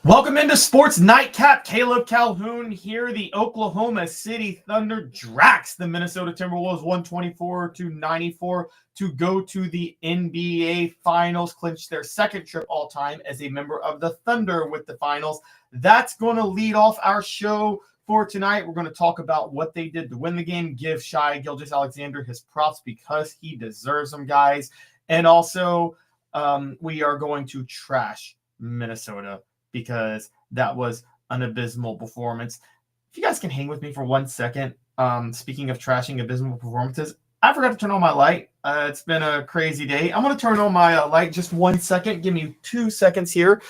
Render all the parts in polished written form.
Welcome into Sports Nightcap. Caleb Calhoun here. The Oklahoma City Thunder drax the Minnesota Timberwolves 124-94 to go to the NBA Finals, clinch their second trip all time as a member of the Thunder with the Finals. That's going to lead off our show for tonight. We're going to talk about what they did to win the game, give Shai Gilgeous-Alexander his props because he deserves them, guys. And also, we are going to trash Minnesota because that was an abysmal performance. If you guys can hang with me for 1 second, speaking of trashing abysmal performances, I forgot to turn on my light. It's been a crazy day. I'm going to turn on my light just 1 second. Give me 2 seconds here.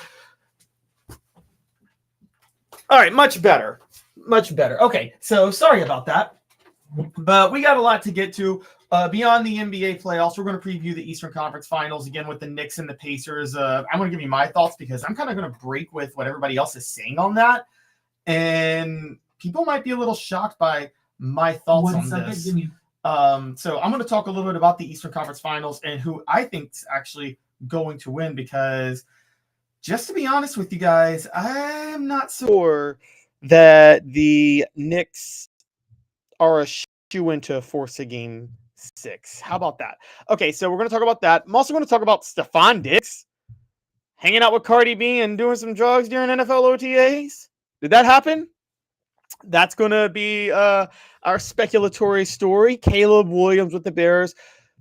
All right, much better. Much better. Okay, so sorry about that. But we got a lot to get to. Beyond the NBA playoffs, we're going to preview the Eastern Conference Finals again with the Knicks and the Pacers. I'm going to give you my thoughts because I'm kind of going to break with what everybody else is saying on that. And people might be a little shocked by my thoughts on this. So I'm going to talk a little bit about the Eastern Conference Finals and who I think is actually going to win because just to be honest with you guys, I'm not sure that the Knicks are a shoe-in to force a game 6. How about that? Okay, so we're going to talk about that. I'm also going to talk about Stefon Diggs hanging out with Cardi B and doing some drugs during NFL OTAs. Did that happen? That's going to be our speculatory story. Caleb Williams with the Bears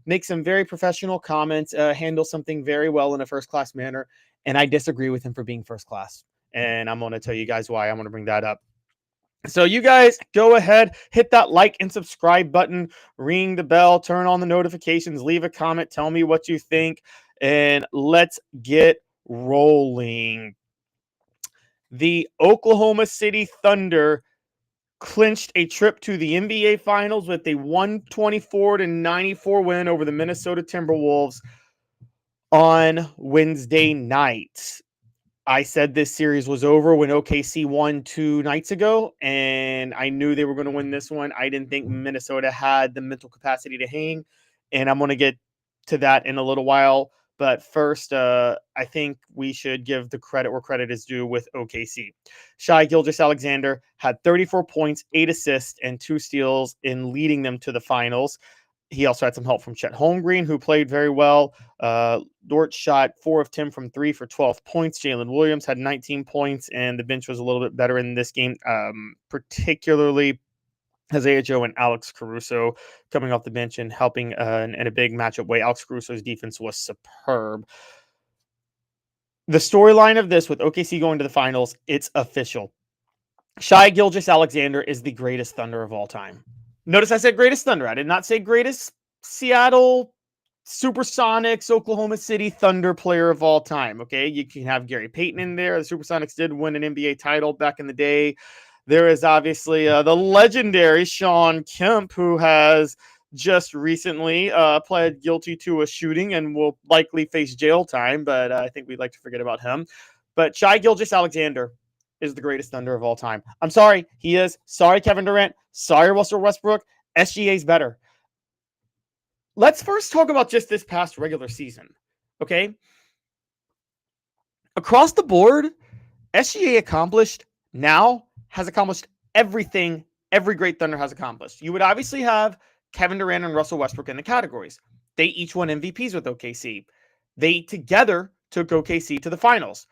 makes some very professional comments, handles something very well in a first-class manner, and I disagree with him for being first class. And I'm going to tell you guys why. I'm going to bring that up. So you guys go ahead, hit that like and subscribe button, ring the bell, turn on the notifications, leave a comment, tell me what you think, and let's get rolling. The Oklahoma City Thunder clinched a trip to the NBA Finals with a 124-94 win over the Minnesota Timberwolves on Wednesday night. I said this series was over when OKC won 2 nights ago, and I knew they were going to win this one. I didn't think Minnesota had the mental capacity to hang, and I'm going to get to that in a little while. But first, I think we should give the credit where credit is due with OKC. Shai Gilgeous-Alexander had 34 points, 8 assists, and 2 steals in leading them to the finals. He also had some help from Chet Holmgren, who played very well. Dort shot 4 of 10 from 3 for 12 points. Jalen Williams had 19 points, and the bench was a little bit better in this game, particularly Isaiah Joe and Alex Caruso coming off the bench and helping in a big matchup way. Alex Caruso's defense was superb. The storyline of this with OKC going to the finals, it's official. Shai Gilgeous-Alexander is the greatest Thunder of all time. Notice I said greatest Thunder. I did not say greatest Seattle Supersonics, Oklahoma City Thunder player of all time. Okay, you can have Gary Payton in there. The Supersonics did win an NBA title back in the day. There is obviously the legendary Shawn Kemp, who has just recently pled guilty to a shooting and will likely face jail time, but I think we'd like to forget about him. But Shai Gilgeous-Alexander is the greatest Thunder of all time. I'm sorry, he is. Sorry, Kevin Durant. Sorry, Russell Westbrook. SGA's better. Let's first talk about just this past regular season, okay? Across the board, SGA has accomplished everything every great Thunder has accomplished. You would obviously have Kevin Durant and Russell Westbrook in the categories. They each won MVPs with OKC. They together took OKC to the finals.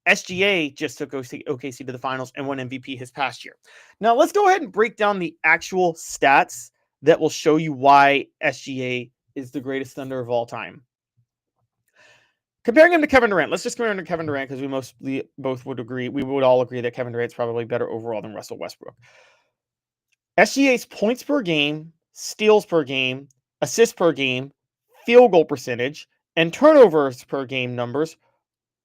SGA just took OKC to the finals and won MVP his past year. Now, let's go ahead and break down the actual stats that will show you why SGA is the greatest Thunder of all time. Comparing him to Kevin Durant, let's just compare him to Kevin Durant because we would all agree that Kevin Durant's probably better overall than Russell Westbrook. SGA's points per game, steals per game, assists per game, field goal percentage, and turnovers per game numbers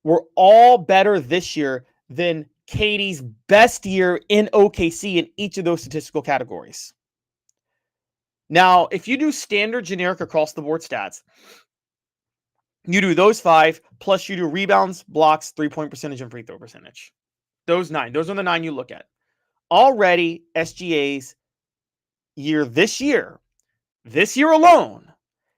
were all better this year than KD's best year in OKC in each of those statistical categories. Now, if you do standard generic across the board stats, you do those 5, plus you do rebounds, blocks, 3-point percentage, and free throw percentage. Those 9. Those are the 9 you look at. Already, SGA's year this year alone,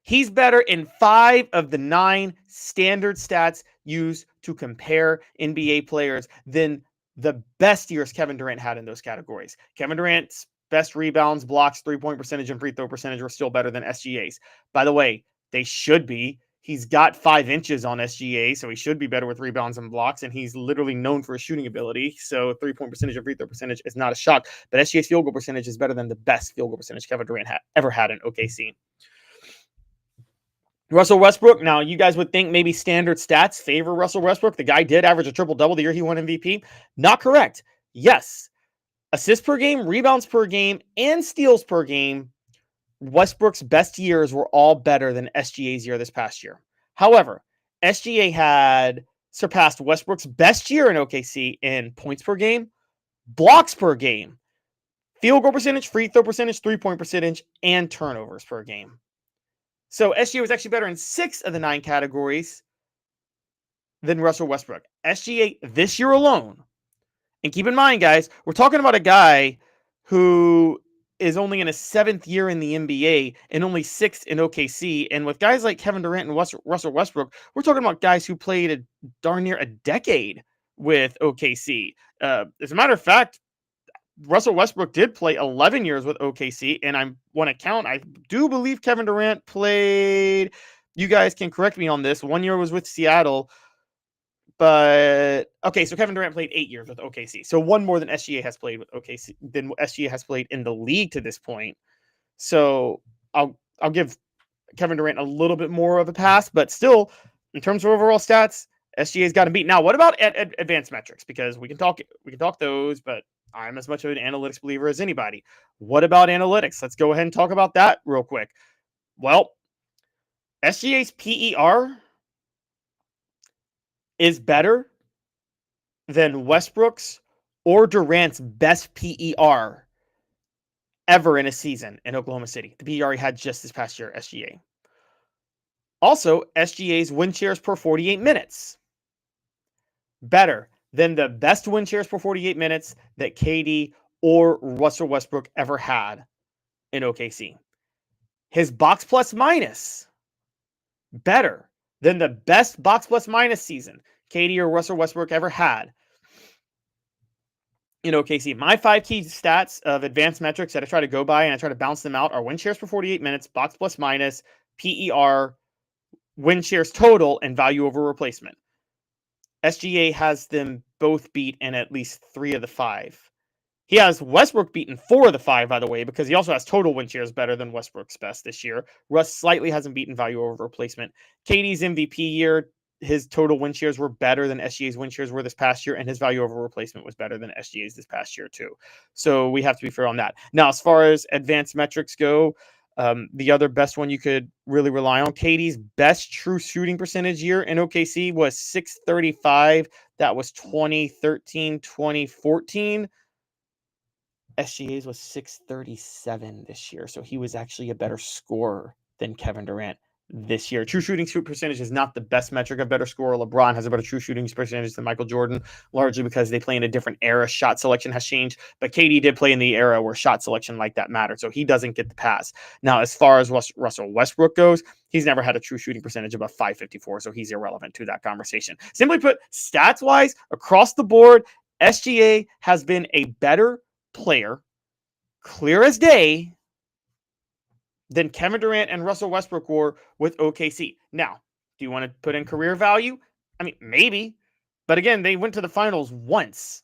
he's better in 5 of the 9 standard stats used to compare NBA players than the best years Kevin Durant had in those categories. Kevin Durant's best rebounds, blocks, three-point percentage, and free throw percentage were still better than SGA's. By the way, they should be. He's got 5 inches on SGA, so he should be better with rebounds and blocks, and he's literally known for his shooting ability. So three-point percentage and free throw percentage is not a shock. But SGA's field goal percentage is better than the best field goal percentage Kevin Durant ever had in OKC. Russell Westbrook. Now, you guys would think maybe standard stats favor Russell Westbrook. The guy did average a triple-double the year he won MVP. Not correct. Yes. Assists per game, rebounds per game, and steals per game. Westbrook's best years were all better than SGA's year this past year. However, SGA had surpassed Westbrook's best year in OKC in points per game, blocks per game, field goal percentage, free throw percentage, three-point percentage, and turnovers per game. So SGA was actually better in 6 of the 9 categories than Russell Westbrook. SGA this year alone, and keep in mind, guys, we're talking about a guy who is only in his 7th year in the NBA and only 6th in OKC. And with guys like Kevin Durant and Russell Westbrook, we're talking about guys who played a darn near a decade with OKC. As a matter of fact, Russell Westbrook did play 11 years with OKC, and I want to count. I do believe Kevin Durant played, you guys can correct me on this, 1 year was with Seattle. But okay, so Kevin Durant played 8 years with OKC. So one more than SGA has played with OKC than SGA has played in the league to this point. So I'll give Kevin Durant a little bit more of a pass, but still, in terms of overall stats, SGA's got to beat. Now, what about advanced metrics? Because we can talk those, but I'm as much of an analytics believer as anybody. What about analytics? Let's go ahead and talk about that real quick. Well, SGA's PER is better than Westbrook's or Durant's best PER ever in a season in Oklahoma City. The PER he had just this past year, SGA. Also, SGA's win shares per 48 minutes. Better than the best win shares per 48 minutes that KD or Russell Westbrook ever had in OKC. His box plus minus. Better than the best box plus minus season KD or Russell Westbrook ever had in OKC. My 5 key stats of advanced metrics that I try to go by and I try to bounce them out are win shares per 48 minutes, box plus minus, PER, win shares total, and value over replacement. SGA has them both beat in at least 3 of the 5. He has Westbrook beaten 4 of the 5, by the way, because he also has total win shares better than Westbrook's best this year. Russ slightly hasn't beaten value over replacement. KD's MVP year, his total win shares were better than SGA's win shares were this past year, and his value over replacement was better than SGA's this past year, too. So we have to be fair on that. Now, as far as advanced metrics go, the other best one you could really rely on, KD's best true shooting percentage year in OKC was .635. That was 2013, 2014. SGA's was .637 this year, so he was actually a better scorer than Kevin Durant this year. True shooting percentage is not the best metric of better scorer. LeBron has a better true shooting percentage than Michael Jordan, largely because they play in a different era. Shot selection has changed, but KD did play in the era where shot selection like that mattered, so he doesn't get the pass. Now, as far as Russell Westbrook goes, he's never had a true shooting percentage above .554, so he's irrelevant to that conversation. Simply put, stats-wise, across the board, SGA has been a better player, clear as day, than Kevin Durant and Russell Westbrook were with OKC. Now, do you want to put in career value? I mean, maybe. But again, they went to the finals once.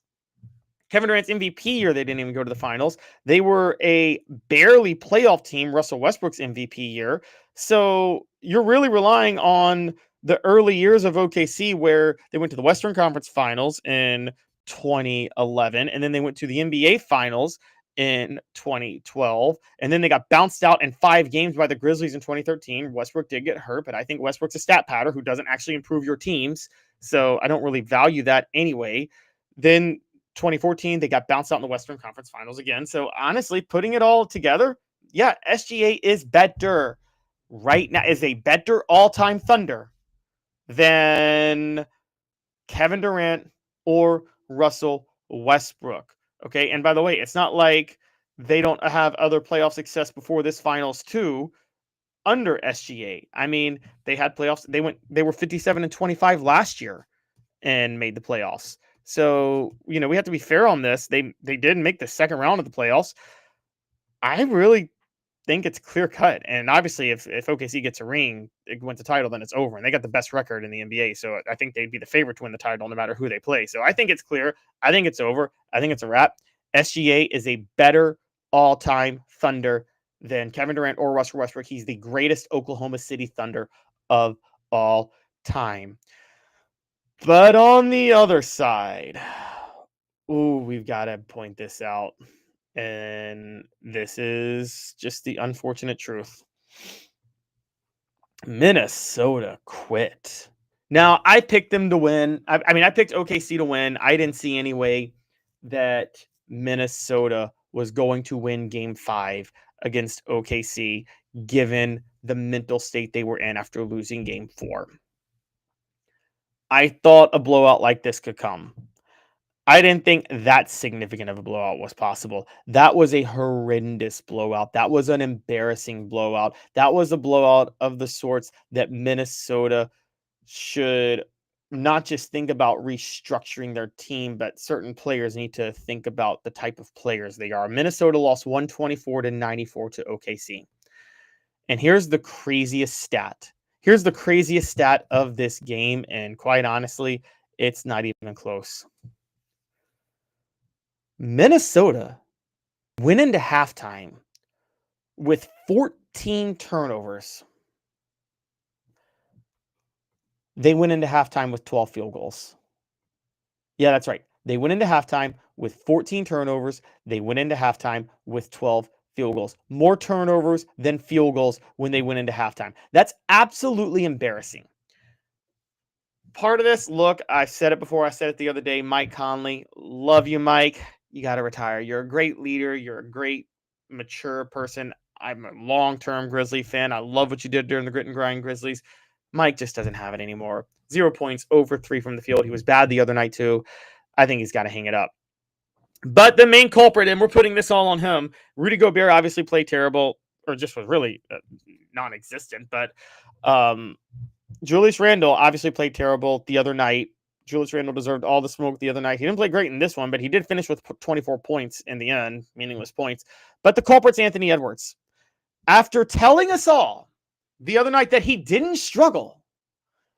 Kevin Durant's MVP year, they didn't even go to the finals. They were a barely playoff team, Russell Westbrook's MVP year. So you're really relying on the early years of OKC where they went to the Western Conference Finals in 2011, and then they went to the NBA Finals in 2012, and then they got bounced out in 5 games by the Grizzlies in 2013. Westbrook did get hurt, but I think Westbrook's a stat patter who doesn't actually improve your teams, so I don't really value that anyway. Then 2014, they got bounced out in the Western Conference Finals again. So honestly, putting it all together, yeah, SGA is better right now, is a better all-time Thunder than Kevin Durant or Russell Westbrook. Okay, and by the way, it's not like they don't have other playoff success before this finals too under SGA. I mean, they had playoffs. They were 57-25 last year and made the playoffs. So, we have to be fair on this. They did make the second round of the playoffs. I really think it's clear cut. And obviously, if OKC gets a ring, it wins the title, then it's over. And they got the best record in the NBA. So I think they'd be the favorite to win the title no matter who they play. So I think it's clear. I think it's over. I think it's a wrap. SGA is a better all-time Thunder than Kevin Durant or Russell Westbrook. He's the greatest Oklahoma City Thunder of all time. But on the other side, we've got to point this out. And this is just the unfortunate truth. Minnesota quit. Now, I picked them to win. I picked OKC to win. I didn't see any way that Minnesota was going to win Game 5 against OKC, given the mental state they were in after losing Game 4. I thought a blowout like this could come. I didn't think that significant of a blowout was possible. That was a horrendous blowout. That was an embarrassing blowout. That was a blowout of the sorts that Minnesota should not just think about restructuring their team, but certain players need to think about the type of players they are. Minnesota lost 124-94 to OKC. And here's the craziest stat. Here's the craziest stat of this game, and quite honestly, it's not even close. Minnesota went into halftime with 14 turnovers. They went into halftime with 12 field goals. Yeah, that's right. They went into halftime with 14 turnovers. They went into halftime with 12 field goals. More turnovers than field goals when they went into halftime. That's absolutely embarrassing. Part of this, look, I said it before. I said it the other day. Mike Conley, love you, Mike. You got to retire. You're a great leader. You're a great, mature person. I'm a long-term Grizzly fan. I love what you did during the grit and grind Grizzlies. Mike just doesn't have it anymore. 0 points, 0 for 3 from the field. He was bad the other night, too. I think he's got to hang it up. But the main culprit, and we're putting this all on him, Rudy Gobert obviously played terrible, or just was really non-existent. But Julius Randle obviously played terrible the other night. Julius Randle deserved all the smoke the other night. He didn't play great in this one, but he did finish with 24 points in the end, meaningless points. But the culprit's Anthony Edwards. After telling us all the other night that he didn't struggle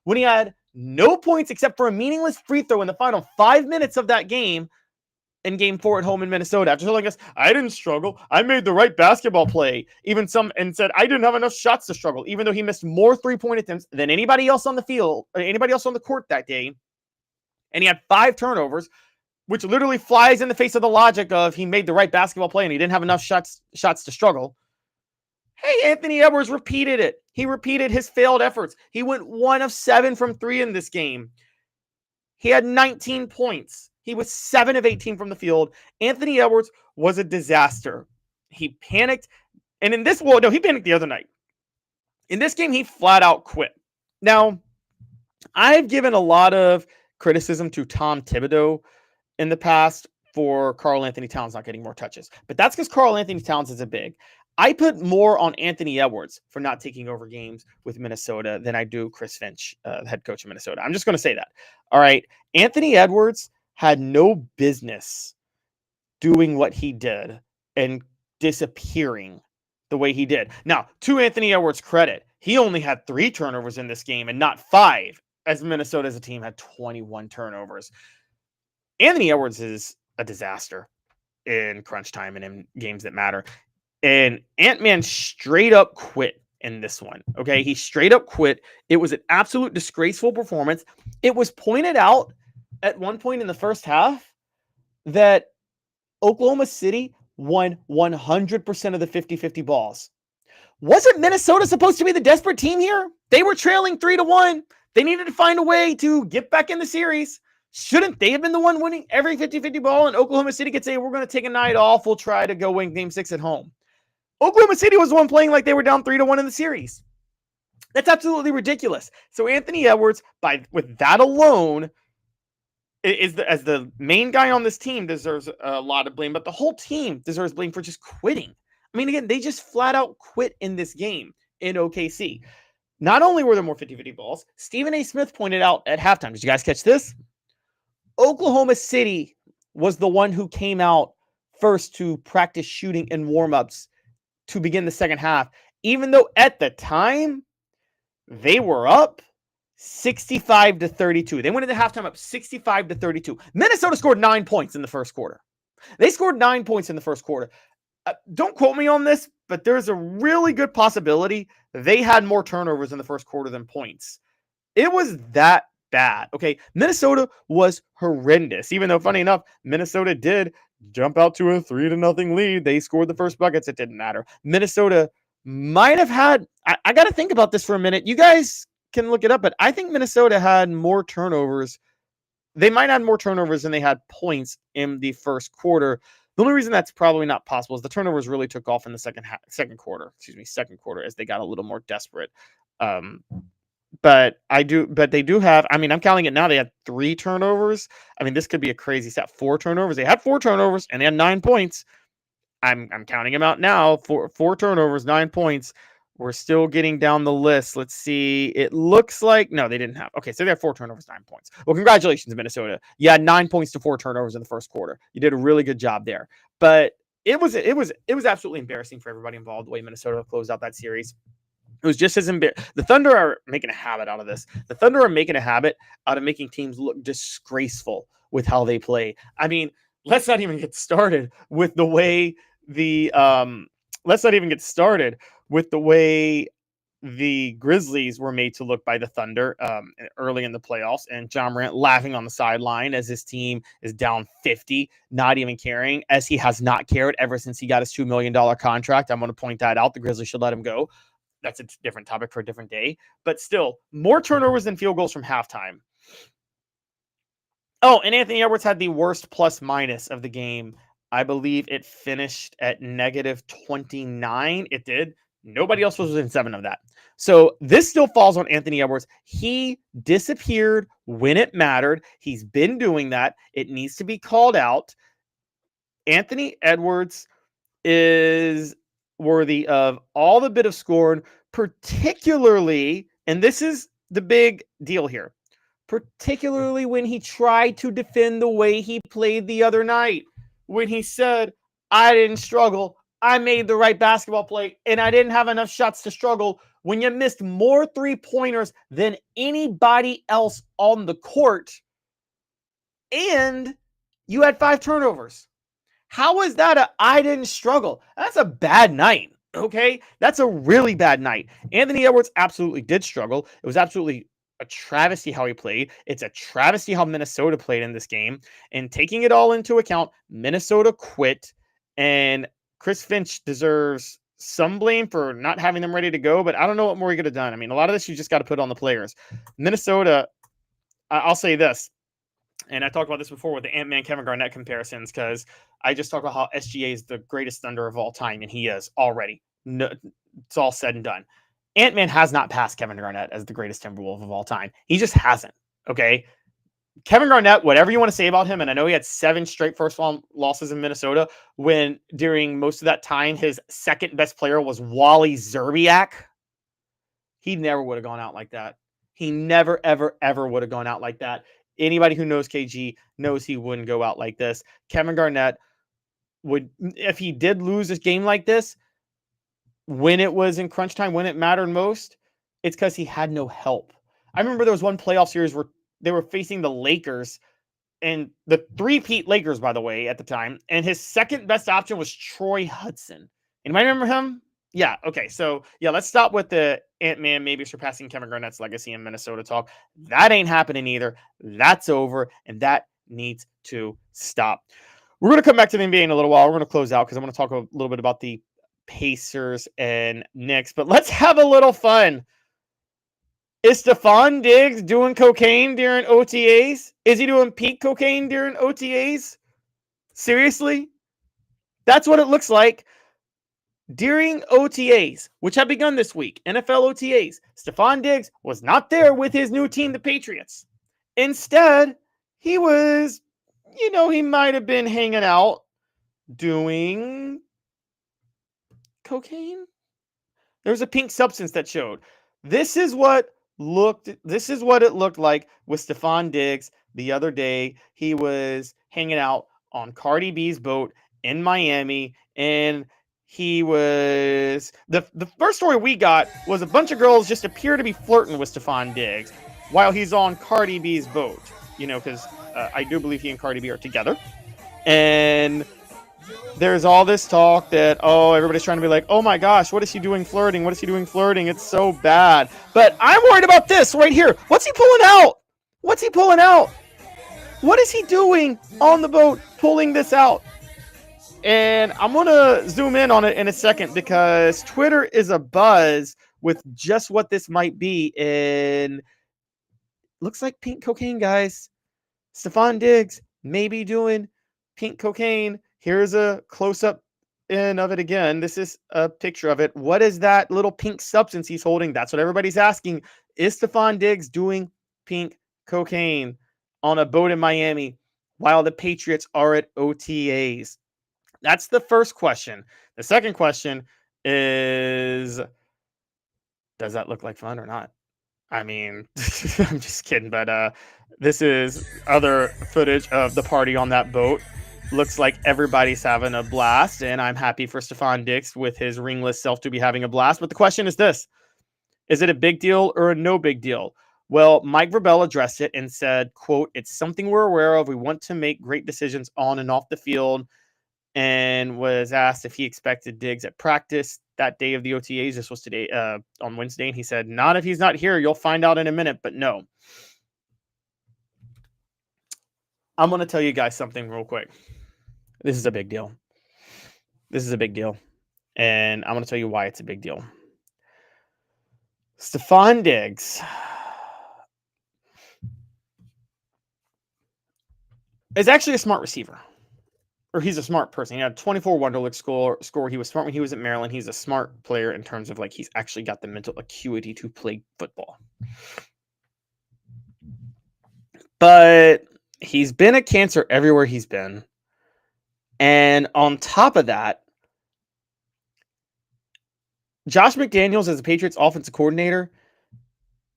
when he had no points except for a meaningless free throw in the final 5 minutes of that game in Game 4 at home in Minnesota, after telling us, I didn't struggle. I made the right basketball play. And said, I didn't have enough shots to struggle, even though he missed more three-point attempts than anybody else on the field, or anybody else on the court that day. And he had 5 turnovers, which literally flies in the face of the logic of he made the right basketball play and he didn't have enough shots to struggle. Hey, Anthony Edwards repeated it. He repeated his failed efforts. He went 1 of 7 from 3 in this game. He had 19 points. He was 7 of 18 from the field. Anthony Edwards was a disaster. He panicked. And he panicked the other night. In this game, he flat out quit. Now, I've given a lot of criticism to Tom Thibodeau in the past for Karl Anthony Towns not getting more touches. But that's because Karl Anthony Towns isn't big. I put more on Anthony Edwards for not taking over games with Minnesota than I do Chris Finch, the head coach of Minnesota. I'm just going to say that. All right. Anthony Edwards had no business doing what he did and disappearing the way he did. Now, to Anthony Edwards' credit, he only had 3 turnovers in this game and not 5, as Minnesota as a team had 21 turnovers. Anthony Edwards is a disaster in crunch time and in games that matter. And Ant-Man straight up quit in this one. Okay, he straight up quit. It was an absolute disgraceful performance. It was pointed out at one point in the first half that Oklahoma City won 100% of the 50-50 balls. Wasn't Minnesota supposed to be the desperate team here? They were trailing 3-1. They needed to find a way to get back in the series. Shouldn't they have been the one winning every 50-50 ball? And Oklahoma City could say, we're going to take a night off. We'll try to go win Game 6 at home. Oklahoma City was the one playing like they were down 3-1 in the series. That's absolutely ridiculous. So Anthony Edwards, with that alone, as the main guy on this team, deserves a lot of blame, but the whole team deserves blame for just quitting. I mean, again, they just flat out quit in this game in OKC. Not only were there more 50-50 balls, Stephen A. Smith pointed out at halftime. Did you guys catch this? Oklahoma City was the one who came out first to practice shooting in warmups to begin the second half, even though at the time they were up 65-32. They went into halftime up 65-32. Minnesota scored 9 points in the first quarter. They scored 9 points in the first quarter. Don't quote me on this, but there's a really good possibility they had more turnovers in the first quarter than points. It was that bad. Okay, Minnesota was horrendous. Even though, funny enough, Minnesota did jump out to a 3-0 lead. They scored the first buckets. It didn't matter. Minnesota might have had. I got to think about this for a minute. You guys can look it up, but I think Minnesota had more turnovers. They might have more turnovers than they had points in the first quarter. The only reason that's probably not possible is the turnovers really took off in the second quarter, as they got a little more desperate. But they do have, I mean, I'm counting it now. They had 3 turnovers. I mean, this could be a crazy stat. 4 turnovers. They had 4 turnovers and they had 9 points. I'm counting them out now. Four turnovers, 9 points. We're still getting down the list. Let's see. It looks like no, they didn't have. Okay, so they had 4 turnovers, 9 points. Well, congratulations, Minnesota. You had 9 points to 4 turnovers in the first quarter. You did a really good job there. But it was absolutely embarrassing for everybody involved the way Minnesota closed out that series. It was just as embarrassing. The Thunder are making a habit out of this. The Thunder are making a habit out of making teams look disgraceful with how they play. I mean, let's not even get started with the way the Grizzlies were made to look by the Thunder early in the playoffs, and Ja Morant laughing on the sideline as his team is down 50, not even caring, as he has not cared ever since he got his $2 million contract. I'm going to point that out. The Grizzlies should let him go. That's a different topic for a different day. But still, more turnovers than field goals from halftime. Oh, and Anthony Edwards had the worst plus minus of the game. I believe it finished at -29. It did. Nobody else was within 7 of that. So this still falls on Anthony Edwards. He disappeared when it mattered. He's been doing that. It needs to be called out. Anthony Edwards is worthy of all the bit of scorn, particularly, and this is the big deal here, particularly when he tried to defend the way he played the other night, when he said, I didn't struggle, I made the right basketball play, and I didn't have enough shots to struggle, when you missed more 3-pointers than anybody else on the court, and you had 5 turnovers. How is that I didn't struggle? That's a bad night, okay? That's a really bad night. Anthony Edwards absolutely did struggle. It was absolutely a travesty how he played. It's a travesty how Minnesota played in this game. And taking it all into account, Minnesota quit, and Chris Finch deserves some blame for not having them ready to go, but I don't know what more he could have done. I mean, a lot of this you just got to put on the players. Minnesota, I'll say this, and I talked about this before with the Ant-Man Kevin Garnett comparisons, because I just talked about how SGA is the greatest Thunder of all time, and he is already. No, it's all said and done. Ant-Man has not passed Kevin Garnett as the greatest Timberwolf of all time. He just hasn't, okay? Kevin Garnett, whatever you want to say about him, and I know he had 7 straight first-round losses in Minnesota, when during most of that time, his second best player was Wally Szczerbiak. He never would have gone out like that. He never, ever, ever would have gone out like that. Anybody who knows KG knows he wouldn't go out like this. Kevin Garnett would, if he did lose this game like this, when it was in crunch time, when it mattered most, it's because he had no help. I remember there was one playoff series where they were facing the Lakers, and the three-peat Lakers, by the way, at the time, and his second best option was Troy Hudson. Anybody remember him? Yeah, okay. So, yeah, let's stop with the Ant-Man maybe surpassing Kevin Garnett's legacy in Minnesota talk. That ain't happening either. That's over, and that needs to stop. We're going to come back to the NBA in a little while. We're going to close out because I want to talk a little bit about the Pacers and Knicks, but let's have a little fun. Is Stefon Diggs doing cocaine during OTAs? Is he doing peak cocaine during OTAs? Seriously? That's what it looks like. During OTAs, which have begun this week, NFL OTAs, Stefon Diggs was not there with his new team, the Patriots. Instead, he was, he might have been hanging out doing cocaine. There's a pink substance that showed. This is what this is what it looked like with Stefon Diggs the other day. He was hanging out on Cardi B's boat in Miami, and he was the first story we got was a bunch of girls just appear to be flirting with Stefon Diggs while he's on Cardi B's boat. Because I do believe he and Cardi B are together, and there's all this talk that, everybody's trying to be like, oh my gosh, what is he doing flirting? What is he doing flirting? It's so bad. But I'm worried about this right here. What's he pulling out? What's he pulling out? What is he doing on the boat pulling this out? And I'm going to zoom in on it in a second because Twitter is abuzz with just what this might be. And looks like pink cocaine, guys. Stefon Diggs may be doing pink cocaine. Here's a close-up in of it again. This is a picture of it. What is that little pink substance he's holding? That's what everybody's asking. Is Stefon Diggs doing pink cocaine on a boat in Miami while the Patriots are at OTAs? That's the first question. The second question is, does that look like fun or not? I mean, I'm just kidding, but this is other footage of the party on that boat. Looks like everybody's having a blast, and I'm happy for Stefon Diggs with his ringless self to be having a blast. But the question is this: is it a big deal or a no big deal? Well, Mike Vrabel addressed it and said, quote, "It's something we're aware of. We want to make great decisions on and off the field," and was asked if he expected Diggs at practice that day of the OTAs. This was today, on Wednesday, and he said, "Not if he's not here. You'll find out in a minute, but no." I'm going to tell you guys something real quick. This is a big deal. This is a big deal. And I'm going to tell you why it's a big deal. Stefon Diggs is actually a smart receiver. Or he's a smart person. He had 24 Wonderlic score. He was smart when he was at Maryland. He's a smart player in terms of he's actually got the mental acuity to play football. But he's been a cancer everywhere he's been. And on top of that, Josh McDaniels, as the Patriots offensive coordinator,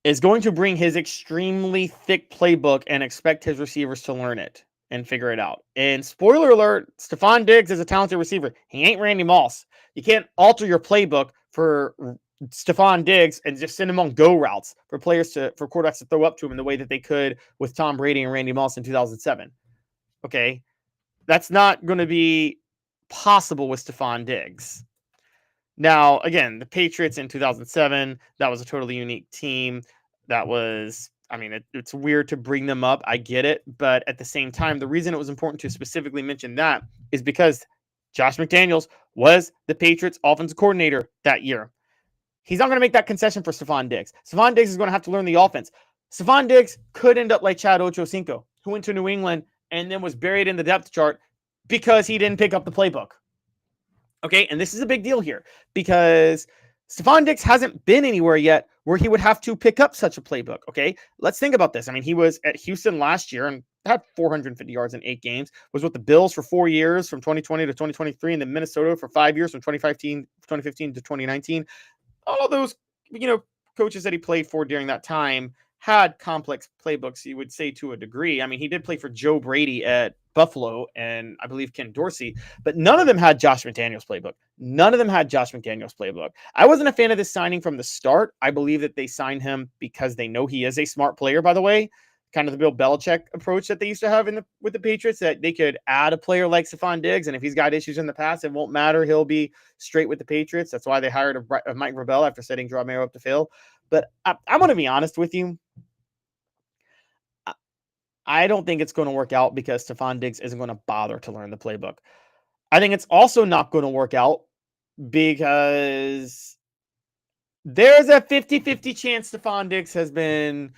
is going to bring his extremely thick playbook and expect his receivers to learn it and figure it out. And spoiler alert, Stefon Diggs is a talented receiver. He ain't Randy Moss. You can't alter your playbook for Stefon Diggs and just send him on go routes for quarterbacks to throw up to him in the way that they could with Tom Brady and Randy Moss in 2007. Okay? That's not going to be possible with Stefon Diggs. Now, again, the Patriots in 2007, that was a totally unique team. That was, it's weird to bring them up. I get it. But at the same time, the reason it was important to specifically mention that is because Josh McDaniels was the Patriots offensive coordinator that year. He's not going to make that concession for Stefon Diggs. Stefon Diggs is going to have to learn the offense. Stefon Diggs could end up like Chad Ochocinco, who went to New England and then was buried in the depth chart because he didn't pick up the playbook. Okay, and this is a big deal here because Stefon Diggs hasn't been anywhere yet where he would have to pick up such a playbook. Okay, let's think about this. He was at Houston last year and had 450 yards in 8 games, was with the Bills for 4 years from 2020 to 2023, and then Minnesota for 5 years from 2015 to 2019. All of those, coaches that he played for during that time had complex playbooks, you would say, to a degree. He did play for Joe Brady at Buffalo and I believe Ken Dorsey, but none of them had Josh McDaniels' playbook. I wasn't a fan of this signing from the start. I believe that they signed him because they know he is a smart player, by the way. Kind of the Bill Belichick approach that they used to have with the Patriots, that they could add a player like Stefon Diggs, and if he's got issues in the past, it won't matter. He'll be straight with the Patriots. That's why they hired a Mike Vrabel after setting Drew Romero up to fail. But I'm going to be honest with you. I don't think it's going to work out because Stefon Diggs isn't going to bother to learn the playbook. I think it's also not going to work out because there's a 50-50 chance Stefon Diggs has been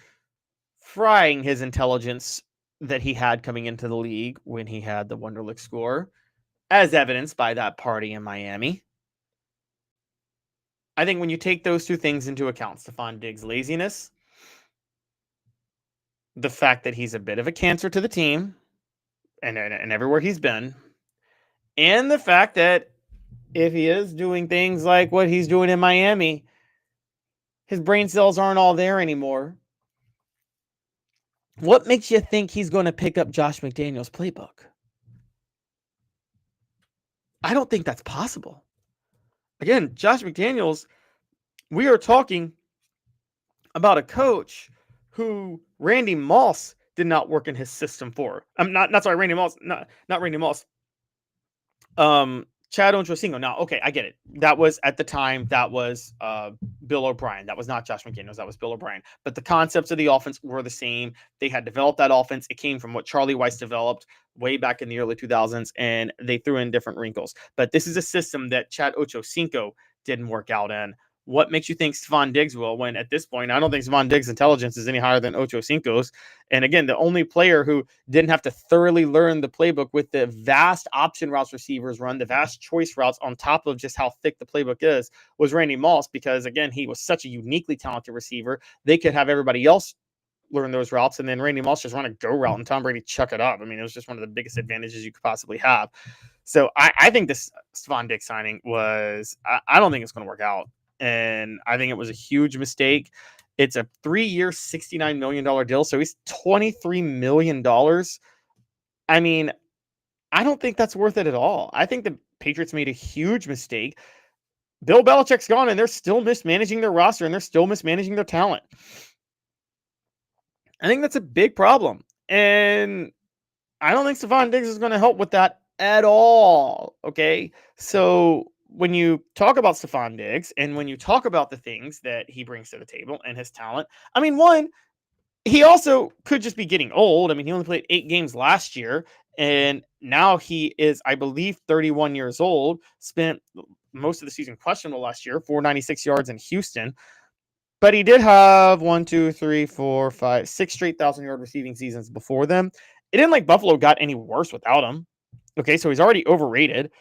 frying his intelligence that he had coming into the league when he had the Wonderlic score, as evidenced by that party in Miami. I think when you take those two things into account, Stefon Diggs' laziness, the fact that he's a bit of a cancer to the team and everywhere he's been, and the fact that if he is doing things like what he's doing in Miami, His brain cells aren't all there anymore. What makes you think he's going to pick up Josh McDaniels' playbook? I don't think that's possible. Again, Josh McDaniels, we are talking about a coach who Randy Moss did not work in his system for. I'm not sorry, Randy Moss, not Randy Moss. Chad Ochocinco. Now, okay, I get it. That was at the time, that was Bill O'Brien. That was not Josh McDaniels. That was Bill O'Brien. But the concepts of the offense were the same. They had developed that offense. It came from what Charlie Weiss developed way back in the early 2000s, and they threw in different wrinkles. But this is a system that Chad Ochocinco didn't work out in. What makes you think Stefon Diggs will? When at this point, I don't think Stefon Diggs' intelligence is any higher than Ochocinco's. And again, the only player who didn't have to thoroughly learn the playbook with the vast option routes receivers run, the vast choice routes on top of just how thick the playbook is, was Randy Moss, because again, he was such a uniquely talented receiver. They could have everybody else learn those routes, and then Randy Moss just run a go route and Tom Brady chuck it up. I mean, it was just one of the biggest advantages you could possibly have. So I think this Stefon Diggs signing was, I don't think it's going to work out. And I think it was a huge mistake. It's a 3-year, $69 million deal. So he's $23 million. I mean, I don't think that's worth it at all. I think the Patriots made a huge mistake. Bill Belichick's gone, and they're still mismanaging their roster, and they're still mismanaging their talent. I think that's a big problem. And I don't think Stefon Diggs is going to help with that at all. Okay. So when you talk about Stefon Diggs and when you talk about the things that he brings to the table and his talent, I mean, one, he also could just be getting old. I mean, he only played 8 games last year, and now he is, I believe, 31 years old, spent most of the season questionable last year, 496 yards in Houston. But he did have 6 straight 1,000-yard receiving seasons before them. It didn't like Buffalo got any worse without him. Okay, so he's already overrated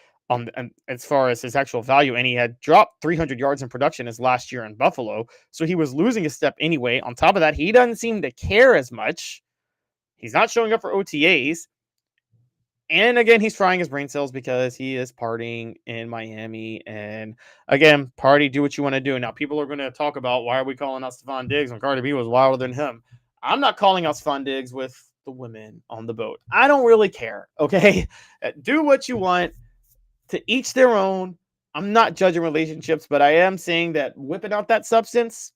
as far as his actual value, and he had dropped 300 yards in production his last year in Buffalo, so he was losing a step anyway. On top of that, he doesn't seem to care as much. He's not showing up for OTAs. And again, he's frying his brain cells because he is partying in Miami. And again, party, do what you want to do. Now, people are going to talk about, why are we calling out Stefon Diggs when Cardi B was wilder than him? I'm not calling out Stefon Diggs with the women on the boat. I don't really care, okay? Do what you want. To each their own. I'm not judging relationships, but I am saying that whipping out that substance,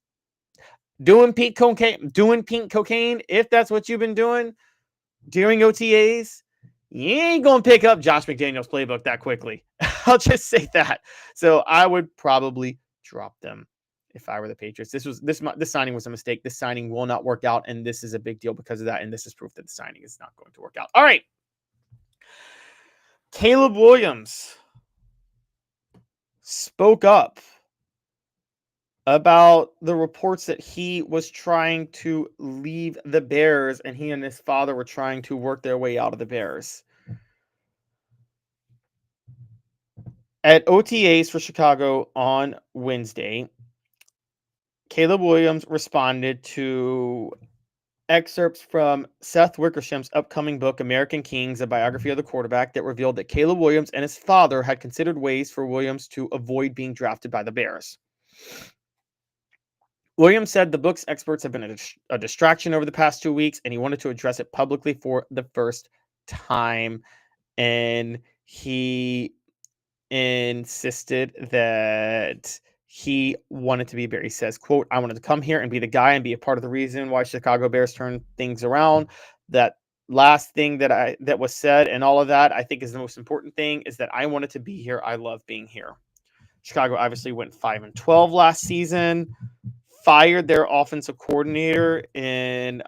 doing pink cocaine, if that's what you've been doing during OTAs, you ain't going to pick up Josh McDaniels' playbook that quickly. I'll just say that. So I would probably drop them if I were the Patriots. This signing was a mistake. This signing will not work out, and this is a big deal because of that, and this is proof that the signing is not going to work out. All right. Caleb Williams spoke up about the reports that he was trying to leave the Bears, and he and his father were trying to work their way out of the Bears. At OTAs for Chicago on Wednesday, Caleb Williams responded to excerpts from Seth Wickersham's upcoming book, American Kings, a biography of the quarterback, that revealed that Caleb Williams and his father had considered ways for Williams to avoid being drafted by the Bears. Williams said the book's experts have been a distraction over the past 2 weeks, and he wanted to address it publicly for the first time. And he insisted that he wanted to be Bear. He says, quote, "I wanted to come here and be the guy and be a part of the reason why Chicago Bears turned things around. That last thing that was said and all of that, I think, is the most important thing, is that I wanted to be here. I love being here." Chicago obviously went 5-12 last season, fired their offensive coordinator in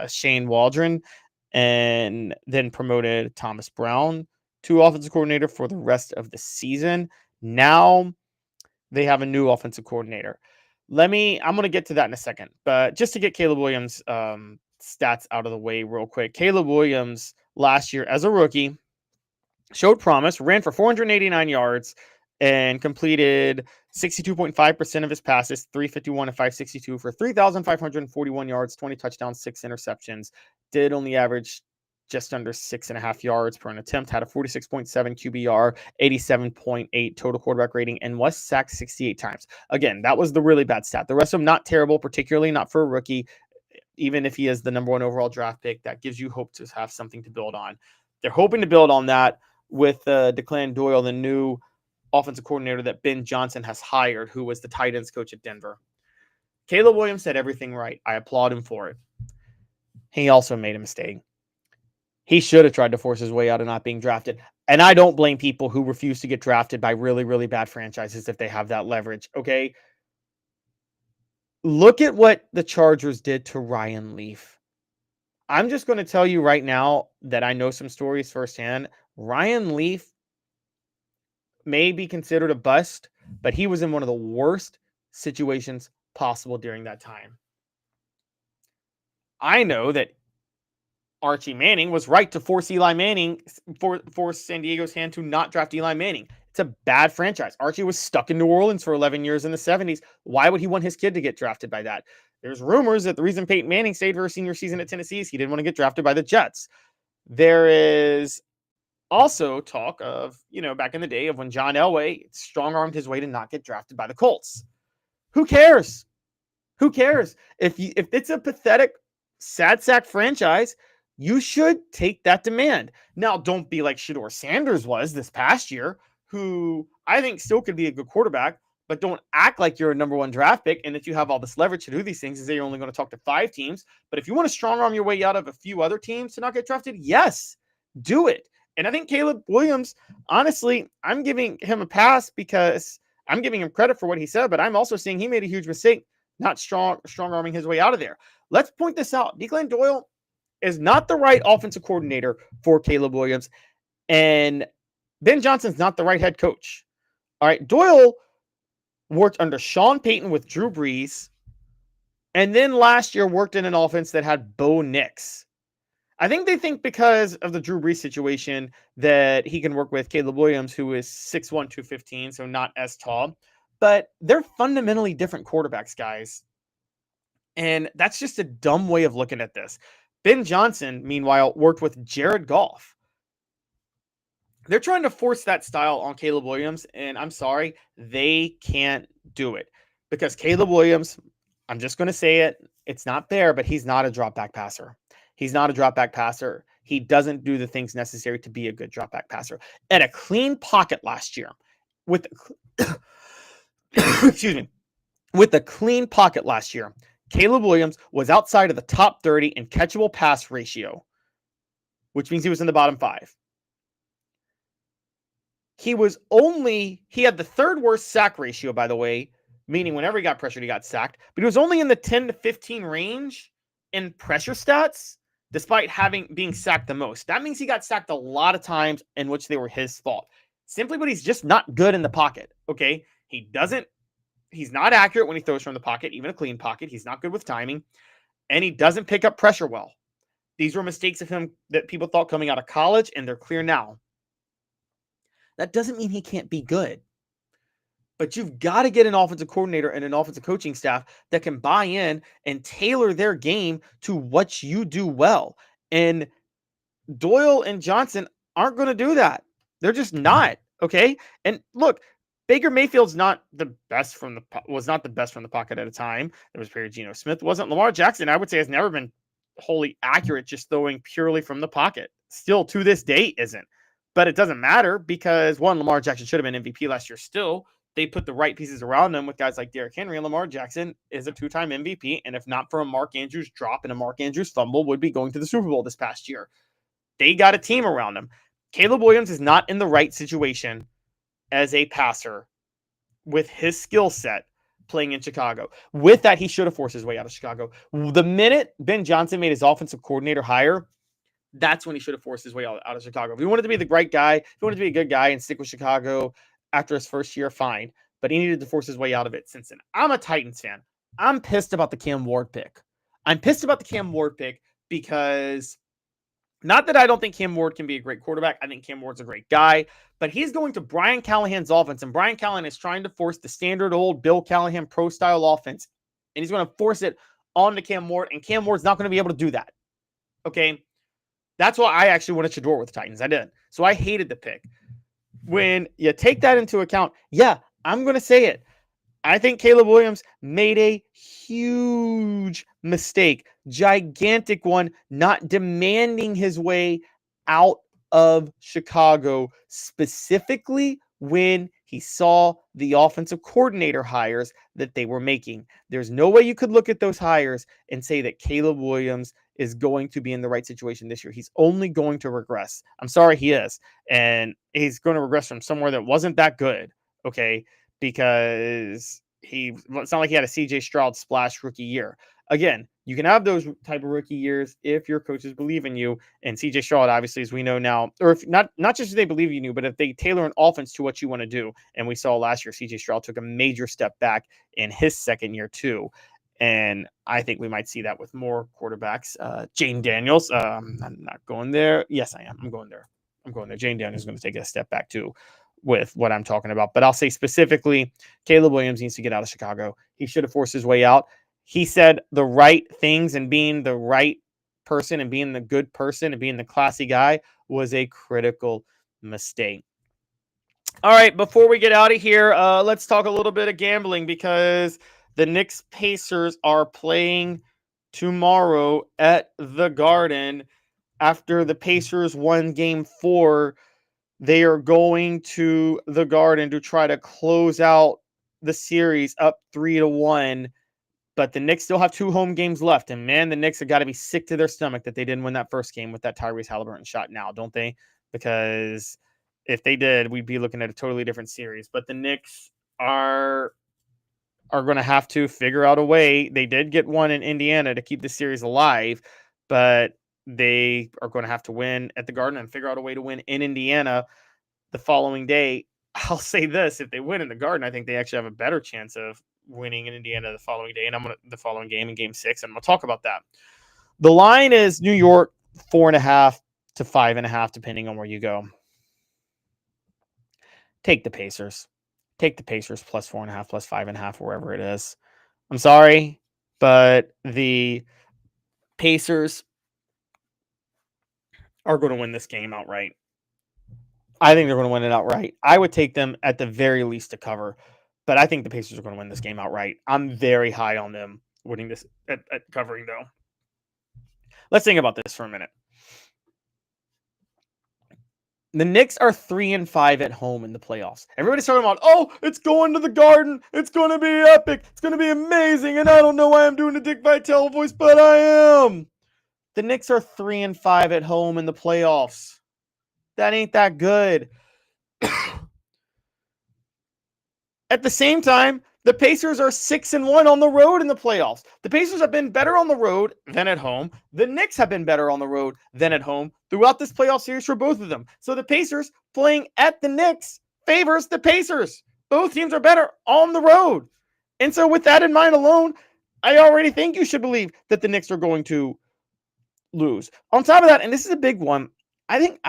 Shane Waldron, and then promoted Thomas Brown to offensive coordinator for the rest of the season. Now they have a new offensive coordinator. I'm going to get to that in a second, but just to get Caleb Williams' stats out of the way real quick. Caleb Williams last year as a rookie showed promise, ran for 489 yards, and completed 62.5% of his passes, 351 and 562 for 3,541 yards, 20 touchdowns, 6 interceptions. Did only average just under 6.5 yards per an attempt, had a 46.7 QBR, 87.8 total quarterback rating, and was sacked 68 times. Again, that was the really bad stat. The rest of them not terrible, particularly not for a rookie. Even if he is the number 1 overall draft pick, that gives you hope to have something to build on. They're hoping to build on that with Declan Doyle, the new offensive coordinator that Ben Johnson has hired, who was the tight ends coach at Denver. Caleb Williams said everything right. I applaud him for it. He also made a mistake. He should have tried to force his way out of not being drafted. And I don't blame people who refuse to get drafted by really, really bad franchises if they have that leverage, okay? Look at what the Chargers did to Ryan Leaf. I'm just going to tell you right now that I know some stories firsthand. Ryan Leaf may be considered a bust, but he was in one of the worst situations possible during that time. I know that Archie Manning was right to force Eli Manning, force San Diego's hand to not draft Eli Manning. It's a bad franchise. Archie was stuck in New Orleans for 11 years in the 70s. Why would he want his kid to get drafted by that? There's rumors that the reason Peyton Manning stayed for his senior season at Tennessee is he didn't want to get drafted by the Jets. There is also talk of, back in the day of when John Elway strong-armed his way to not get drafted by the Colts. Who cares? Who cares? If it's a pathetic, sad sack franchise, you should take that demand. Now, don't be like Shedeur Sanders was this past year, who I think still could be a good quarterback, but don't act like you're a number 1 draft pick and that you have all this leverage to do these things and say you're only going to talk to 5 teams. But if you want to strong arm your way out of a few other teams to not get drafted, yes, do it. And I think Caleb Williams, honestly, I'm giving him a pass because I'm giving him credit for what he said, but I'm also saying he made a huge mistake not strong arming his way out of there. Let's point this out. Declan Doyle is not the right offensive coordinator for Caleb Williams, and Ben Johnson's not the right head coach. All right, Doyle worked under Sean Payton with Drew Brees, and then last year worked in an offense that had Bo Nix. I think they think because of the Drew Brees situation that he can work with Caleb Williams, who is 6'1", 215, so not as tall. But they're fundamentally different quarterbacks, guys. And that's just a dumb way of looking at this. Ben Johnson, meanwhile, worked with Jared Goff. They're trying to force that style on Caleb Williams, and I'm sorry, they can't do it. Because Caleb Williams, I'm just going to say it, it's not fair, but he's not a drop back passer. He's not a drop back passer. He doesn't do the things necessary to be a good drop back passer. At a clean pocket last year, with excuse me, with a clean pocket last year, Caleb Williams was outside of the top 30 in catchable pass ratio, which means he was in the bottom 5. He had the 3rd worst sack ratio, by the way, meaning whenever he got pressured, he got sacked, but he was only in the 10 to 15 range in pressure stats, despite being sacked the most. That means he got sacked a lot of times in which they were his fault. Simply, but he's just not good in the pocket, okay? He's not accurate when he throws from the pocket, even a clean pocket. He's not good with timing, and he doesn't pick up pressure well. These were mistakes of him that people thought coming out of college, and they're clear now. That doesn't mean he can't be good. But you've got to get an offensive coordinator and an offensive coaching staff that can buy in and tailor their game to what you do well. And Doyle and Johnson aren't going to do that. They're just not, okay? And look, Baker Mayfield's was not the best from the pocket at a time. There was period Geno Smith wasn't. Lamar Jackson, I would say, has never been wholly accurate just throwing purely from the pocket. Still to this day isn't. But it doesn't matter because, one, Lamar Jackson should have been MVP last year still. They put the right pieces around him with guys like Derrick Henry, and Lamar Jackson is a 2-time MVP. And if not for a Mark Andrews drop and a Mark Andrews fumble, would be going to the Super Bowl this past year. They got a team around him. Caleb Williams is not in the right situation as a passer with his skill set playing in Chicago. With that, he should have forced his way out of Chicago. The minute Ben Johnson made his offensive coordinator hire, that's when he should have forced his way out of Chicago. If he wanted to be the right guy, if he wanted to be a good guy and stick with Chicago after his first year, fine. But he needed to force his way out of it since then. I'm a Titans fan. I'm pissed about the Cam Ward pick. Because not that I don't think Cam Ward can be a great quarterback. I think Cam Ward's a great guy. But he's going to Brian Callahan's offense. And Brian Callahan is trying to force the standard old Bill Callahan pro-style offense. And he's going to force it onto Cam Ward. And Cam Ward's not going to be able to do that. Okay? That's why I actually wanted Shedeur with the Titans. I did. So I hated the pick. When you take that into account, yeah, I'm going to say it. I think Caleb Williams made a huge mistake, gigantic one, not demanding his way out of Chicago, specifically when he saw the offensive coordinator hires that they were making. There's no way you could look at those hires and say that Caleb Williams is going to be in the right situation this year. He's only going to regress. I'm sorry, he is. And he's going to regress from somewhere that wasn't that good. Okay. Because it's not like he had a CJ Stroud splash rookie year. Again, you can have those type of rookie years if your coaches believe in you. And CJ Stroud, obviously, as we know now, or if not just if they believe in you, but if they tailor an offense to what you want to do. And we saw last year, CJ Stroud took a major step back in his second year too. And I think we might see that with more quarterbacks. Jane Daniels, I'm not going there. Yes, I am. I'm going there. Jane Daniels is going to take a step back too with what I'm talking about. But I'll say specifically, Caleb Williams needs to get out of Chicago. He should have forced his way out. He said the right things, and being the right person and being the good person and being the classy guy was a critical mistake. All right, before we get out of here, let's talk a little bit of gambling, because the Knicks Pacers are playing tomorrow at the Garden. After the Pacers won game 4, they are going to the Garden to try to close out the series up 3-1. But the Knicks still have 2 home games left. And man, the Knicks have got to be sick to their stomach that they didn't win that first game with that Tyrese Halliburton shot now, don't they? Because if they did, we'd be looking at a totally different series. But the Knicks are going to have to figure out a way. They did get one in Indiana to keep the series alive, but they are going to have to win at the Garden and figure out a way to win in Indiana the following day. I'll say this: if they win in the Garden, I think they actually have a better chance of winning in Indiana the following day, and the following game in Game 6, and I'm going to talk about that. The line is New York 4.5 to 5.5, depending on where you go. Take the Pacers. Take the Pacers plus 4.5, plus 5.5, wherever it is. I'm sorry, but the Pacers are going to win this game outright. I think they're going to win it outright. I would take them at the very least to cover, but I think the Pacers are going to win this game outright. I'm very high on them winning this at covering, though. Let's think about this for a minute. The Knicks are 3-5 at home in the playoffs. Everybody's talking about, oh, it's going to the Garden. It's going to be epic. It's going to be amazing. And I don't know why I'm doing a Dick Vitale voice, but I am. The Knicks are 3-5 at home in the playoffs. That ain't that good. At the same time, the Pacers are 6-1 on the road in the playoffs. The Pacers have been better on the road than at home. The Knicks have been better on the road than at home throughout this playoff series for both of them. So the Pacers playing at the Knicks favors the Pacers. Both teams are better on the road. And so with that in mind alone, I already think you should believe that the Knicks are going to lose. On top of that, and this is a big one, I think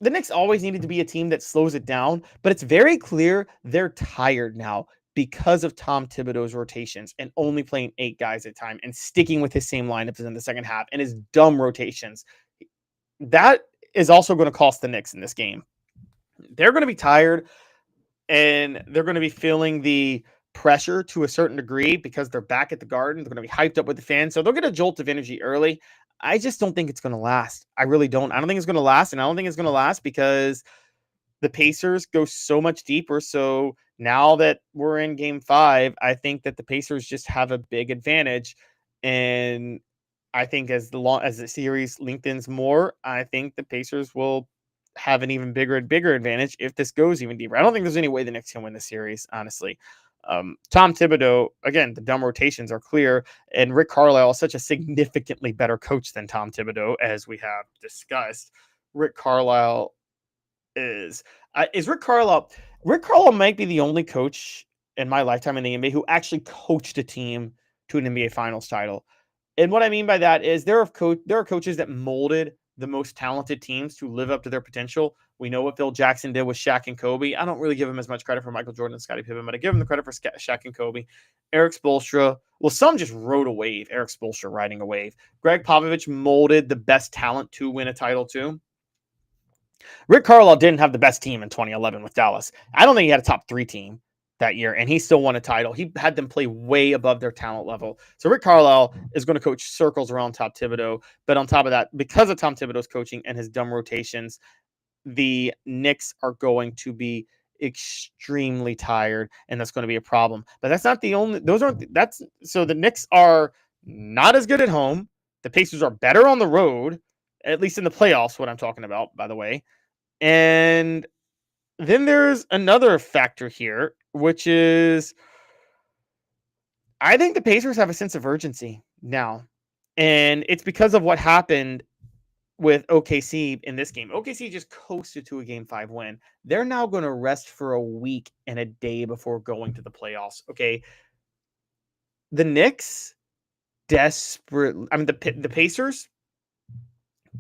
the Knicks always needed to be a team that slows it down, but it's very clear they're tired now because of Tom Thibodeau's rotations and only playing 8 guys at a time and sticking with his same lineups in the second half and his dumb rotations. That is also going to cost the Knicks in this game. They're going to be tired, and they're going to be feeling the pressure to a certain degree because they're back at the Garden. They're going to be hyped up with the fans, so they'll get a jolt of energy early. I just don't think it's going to last. I really don't. I don't think it's going to last, and I don't think it's going to last because the Pacers go so much deeper. So now that we're in Game 5, I think that the Pacers just have a big advantage. And I think as the series lengthens more, I think the Pacers will have an even bigger advantage if this goes even deeper. I don't think there's any way the Knicks can win the series, honestly. Tom Thibodeau, again, the dumb rotations are clear, and Rick Carlisle is such a significantly better coach than Tom Thibodeau, as we have discussed. Rick Carlisle is Rick Carlisle. Rick Carlisle might be the only coach in my lifetime in the NBA who actually coached a team to an NBA Finals title. And what I mean by that is there are coaches that molded the most talented teams to live up to their potential. We know what Phil Jackson did with Shaq and Kobe. I don't really give him as much credit for Michael Jordan and Scottie Pippen, but I give him the credit for Shaq and Kobe. Eric Spoelstra, well, some just rode a wave. Eric Spoelstra riding a wave. Greg Popovich molded the best talent to win a title too. Rick Carlisle didn't have the best team in 2011 with Dallas. I don't think he had a top 3 team that year, and he still won a title. He had them play way above their talent level. So Rick Carlisle is going to coach circles around Tom Thibodeau. But on top of that, because of Tom Thibodeau's coaching and his dumb rotations, the Knicks are going to be extremely tired, and that's going to be a problem. But that's not the only. So the Knicks are not as good at home. The Pacers are better on the road, at least in the playoffs. What I'm talking about, by the way. And then there's another factor here, which is I think the Pacers have a sense of urgency now. And it's because of what happened with OKC in this game. OKC just coasted to a Game 5 win. They're now going to rest for a week and a day before going to the playoffs. Okay. The Knicks the Pacers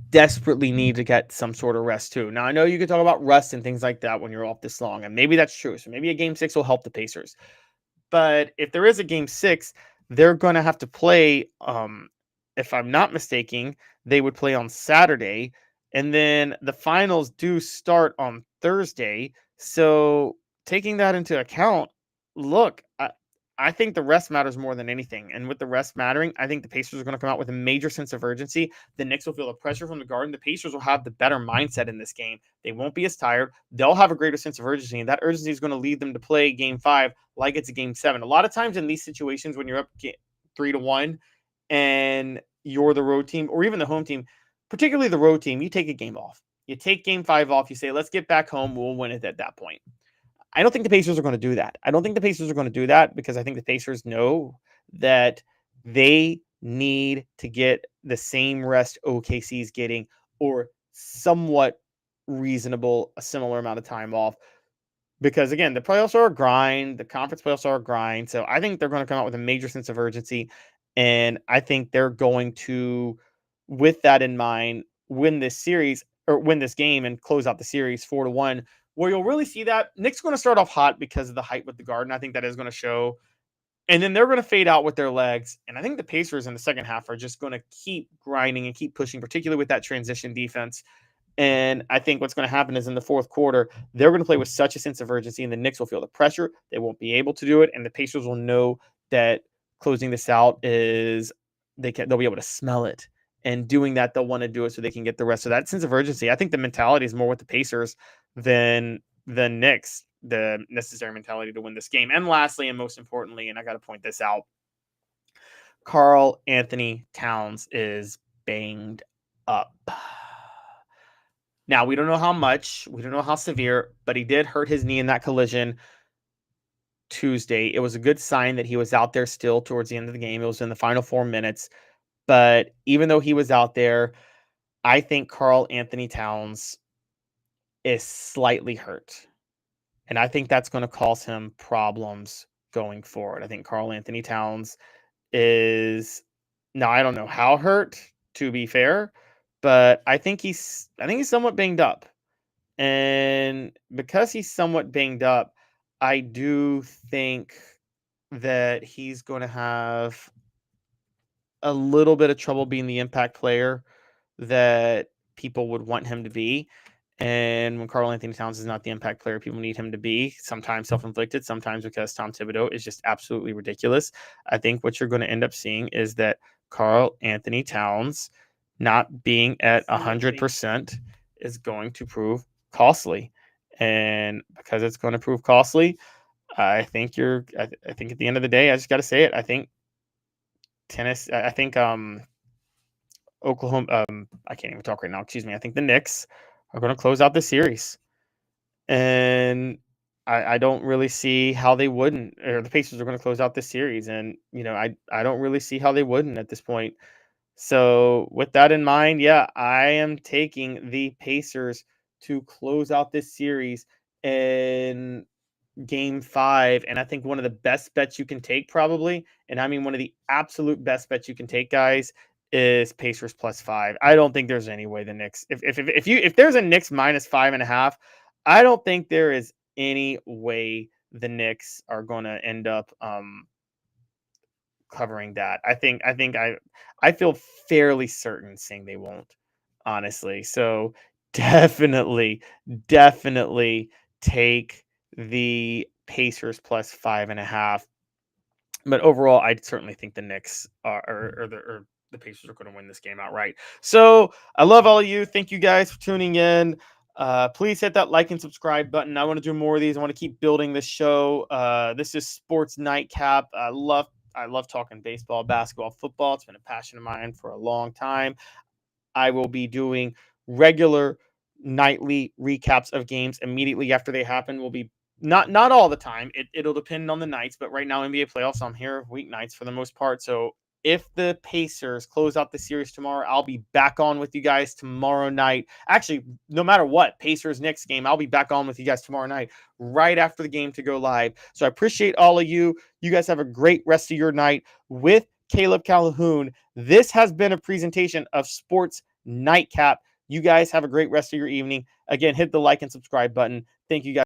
desperately need to get some sort of rest too. Now, I know you can talk about rest and things like that when you're off this long, and maybe that's true. So maybe a Game 6 will help the Pacers. But if there is a Game 6, they're going to have to play, if I'm not mistaken, they would play on Saturday, and then the finals do start on Thursday. So taking that into account, look, I think the rest matters more than anything. And with the rest mattering, I think the Pacers are going to come out with a major sense of urgency. The Knicks will feel the pressure from the Garden. The Pacers will have the better mindset in this game. They won't be as tired. They'll have a greater sense of urgency, and that urgency is going to lead them to play Game 5 like it's a Game 7. A lot of times in these situations, when you're up 3-1 and you're the road team or even the home team, particularly the road team, you take a game off. You take Game 5 off. You say, let's get back home. We'll win it at that point. I don't think the Pacers are going to do that. I don't think the Pacers are going to do that because I think the Pacers know that they need to get the same rest OKC is getting or somewhat reasonable, a similar amount of time off. Because again, the playoffs are a grind. The conference playoffs are a grind. So I think they're going to come out with a major sense of urgency. And I think they're going to, with that in mind, win this series or win this game and close out the series 4-1. Where you'll really see that Knicks going to start off hot because of the height with the Garden. I think that is going to show. And then they're going to fade out with their legs. And I think the Pacers in the second half are just going to keep grinding and keep pushing, particularly with that transition defense. And I think what's going to happen is in the fourth quarter, they're going to play with such a sense of urgency, and the Knicks will feel the pressure. They won't be able to do it. And the Pacers will know that closing this out is they'll be able to smell it. And doing that, they'll want to do it so they can get the rest of that sense of urgency. I think the mentality is more with the Pacers than the Knicks, the necessary mentality to win this game. And lastly, and most importantly, and I got to point this out, Karl Anthony Towns is banged up. Now, we don't know how much, we don't know how severe, but he did hurt his knee in that collision Tuesday. It was a good sign that he was out there still towards the end of the game. It was in the final 4 minutes. But even though he was out there, I think Karl Anthony Towns is slightly hurt. And I think that's going to cause him problems going forward. I think Karl Anthony Towns is, now I don't know how hurt, to be fair, but I think he's somewhat banged up. And because he's somewhat banged up, I do think that he's going to have a little bit of trouble being the impact player that people would want him to be. And when Karl Anthony Towns is not the impact player people need him to be, sometimes self-inflicted, sometimes because Tom Thibodeau is just absolutely ridiculous. I think what you're going to end up seeing is that Karl Anthony Towns not being at 100% is going to prove costly. And because it's going to prove costly, I think I think at the end of the day, I just got to say it. I think Oklahoma, I can't even talk right now. Excuse me. I think the Knicks are going to close out the series. And I don't really see how they wouldn't, or the Pacers are going to close out this series. And, I don't really see how they wouldn't at this point. So with that in mind, yeah, I am taking the Pacers to close out this series in Game 5. And I think one of the best bets you can take probably, and I mean one of the absolute best bets you can take, guys, is Pacers +5. I don't think there's any way the Knicks, if there's a Knicks -5.5, I don't think there is any way the Knicks are going to end up covering that. I feel fairly certain saying they won't, honestly. So definitely take the Pacers +5.5. But overall, I certainly think the Knicks or the Pacers are going to win this game outright. So I love all of you. Thank you guys for tuning in. Please hit that like and subscribe button. I want to do more of these. I want to keep building this show. This is Sports Nightcap. I love talking baseball, basketball, football. It's been a passion of mine for a long time. I will be doing regular nightly recaps of games immediately after they happen. Will be not all the time. It'll depend on the nights, but right now NBA playoffs, I'm here weeknights for the most part. So if the Pacers close out the series tomorrow, I'll be back on with you guys tomorrow night. Actually, no matter what, Pacers Knicks game, I'll be back on with you guys tomorrow night, right after the game to go live. So I appreciate all of you. You guys have a great rest of your night with Caleb Calhoun. This has been a presentation of Sports Nightcap. You guys have a great rest of your evening. Again, hit the like and subscribe button. Thank you guys.